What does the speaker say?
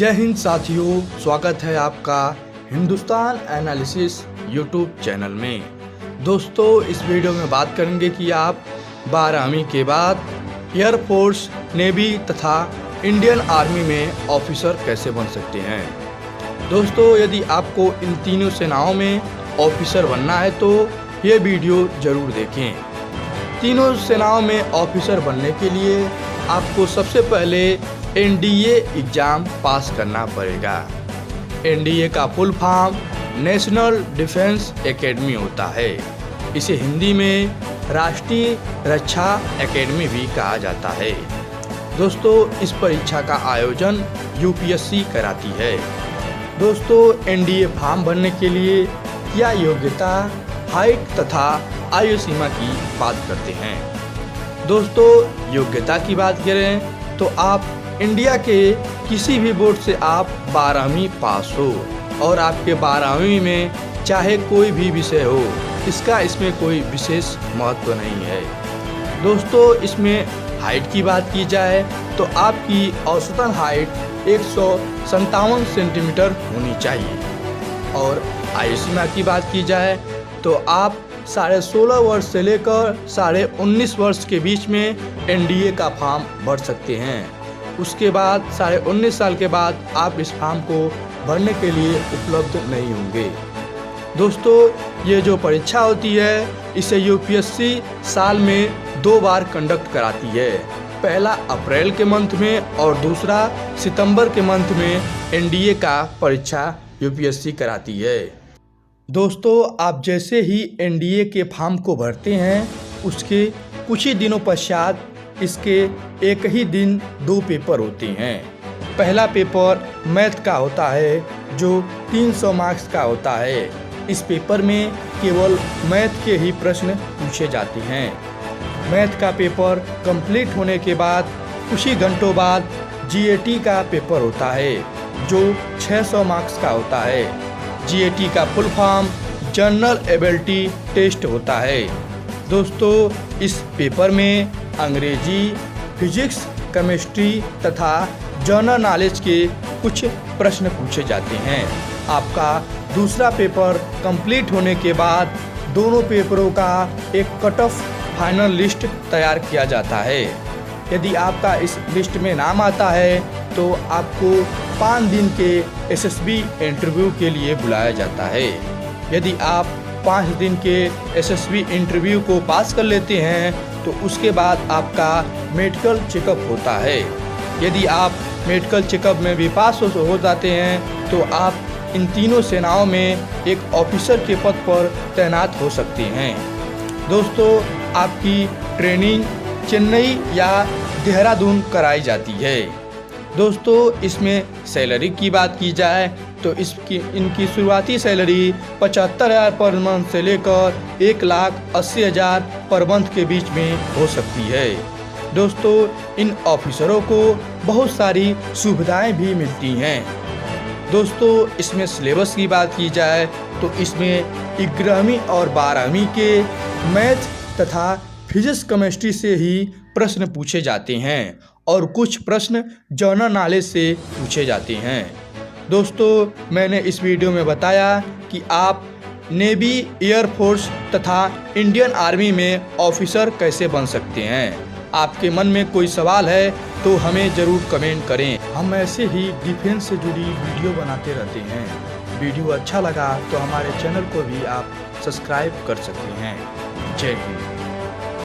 जय हिंद साथियों, स्वागत है आपका हिंदुस्तान एनालिसिस यूट्यूब चैनल में। दोस्तों, इस वीडियो में बात करेंगे कि आप 12वीं के बाद एयरफोर्स, नेवी तथा इंडियन आर्मी में ऑफिसर कैसे बन सकते हैं। दोस्तों, यदि आपको इन तीनों सेनाओं में ऑफिसर बनना है तो ये वीडियो ज़रूर देखें। तीनों सेनाओं में ऑफिसर बनने के लिए आपको सबसे पहले एनडीए एग्ज़ाम पास करना पड़ेगा। एनडीए का full form national defence academy होता है। इसे हिंदी में राष्ट्रीय रक्षा एकेडमी भी कहा जाता है। दोस्तों, इस परीक्षा का आयोजन यूपीएससी कराती है। दोस्तों, एनडीए फॉर्म भरने के लिए क्या योग्यता, हाइट तथा आयु सीमा की बात करते हैं। दोस्तों, योग्यता की बात करें तो आप इंडिया के किसी भी बोर्ड से आप 12वीं पास हो और आपके 12वीं में चाहे कोई भी विषय हो, इसमें कोई विशेष महत्व नहीं है। दोस्तों, इसमें हाइट की बात की जाए तो आपकी औसतन हाइट 157 सेंटीमीटर होनी चाहिए और आयु सीमा की बात की जाए तो आप 16.5 वर्ष से लेकर 19.5 वर्ष के बीच में एनडीए का फॉर्म भर सकते हैं। उसके बाद 19.5 साल के बाद आप इस फॉर्म को भरने के लिए उपलब्ध नहीं होंगे। दोस्तों, ये जो परीक्षा होती है इसे यूपीएससी साल में 2 बार कंडक्ट कराती है। पहला अप्रैल के मंथ में और दूसरा सितंबर के मंथ में एनडीए का परीक्षा यूपीएससी कराती है। दोस्तों, आप जैसे ही एनडीए के फॉर्म को भरते हैं उसके कुछ ही दिनों पश्चात इसके एक ही दिन 2 पेपर होते हैं। पहला पेपर मैथ का होता है जो 300 मार्क्स का होता है। इस पेपर में केवल मैथ के ही प्रश्न पूछे जाते हैं। मैथ का पेपर कंप्लीट होने के बाद कुछ ही घंटों बाद जीएटी का पेपर होता है जो 600 मार्क्स का होता है। जीएटी का full form general ability test होता है। दोस्तों, इस पेपर में अंग्रेजी, फिजिक्स, केमिस्ट्री तथा जनरल नॉलेज के कुछ प्रश्न पूछे जाते हैं। आपका दूसरा पेपर कंप्लीट होने के बाद दोनों पेपरों का एक कट ऑफ फाइनल लिस्ट तैयार किया जाता है। यदि आपका इस लिस्ट में नाम आता है तो आपको 5 दिन के एसएसबी इंटरव्यू के लिए बुलाया जाता है। यदि आप 5 दिन के एसएसबी इंटरव्यू को पास कर लेते हैं तो उसके बाद आपका मेडिकल चेकअप होता है। यदि आप मेडिकल चेकअप में भी पास हो जाते हैं तो आप इन तीनों सेनाओं में एक ऑफिसर के पद पर तैनात हो सकते हैं। दोस्तों, आपकी ट्रेनिंग चेन्नई या देहरादून कराई जाती है। दोस्तों, इसमें सैलरी की बात की जाए तो इनकी शुरुआती सैलरी 75,000 पर मंथ से लेकर 1,80,000 पर मंथ के बीच में हो सकती है। दोस्तों, इन ऑफिसरों को बहुत सारी सुविधाएं भी मिलती हैं। दोस्तों, इसमें सिलेबस की बात की जाए तो इसमें 11वीं और 12वीं के मैथ तथा फिजिक्स केमिस्ट्री से ही प्रश्न पूछे जाते हैं और कुछ प्रश्न जनरल नॉलेज से पूछे जाते हैं। दोस्तों, मैंने इस वीडियो में बताया कि आप नेवी, एयरफोर्स तथा इंडियन आर्मी में ऑफिसर कैसे बन सकते हैं। आपके मन में कोई सवाल है तो हमें ज़रूर कमेंट करें। हम ऐसे ही डिफेंस से जुड़ी वीडियो बनाते रहते हैं। वीडियो अच्छा लगा तो हमारे चैनल को भी आप सब्सक्राइब कर सकते हैं। जय हिंद।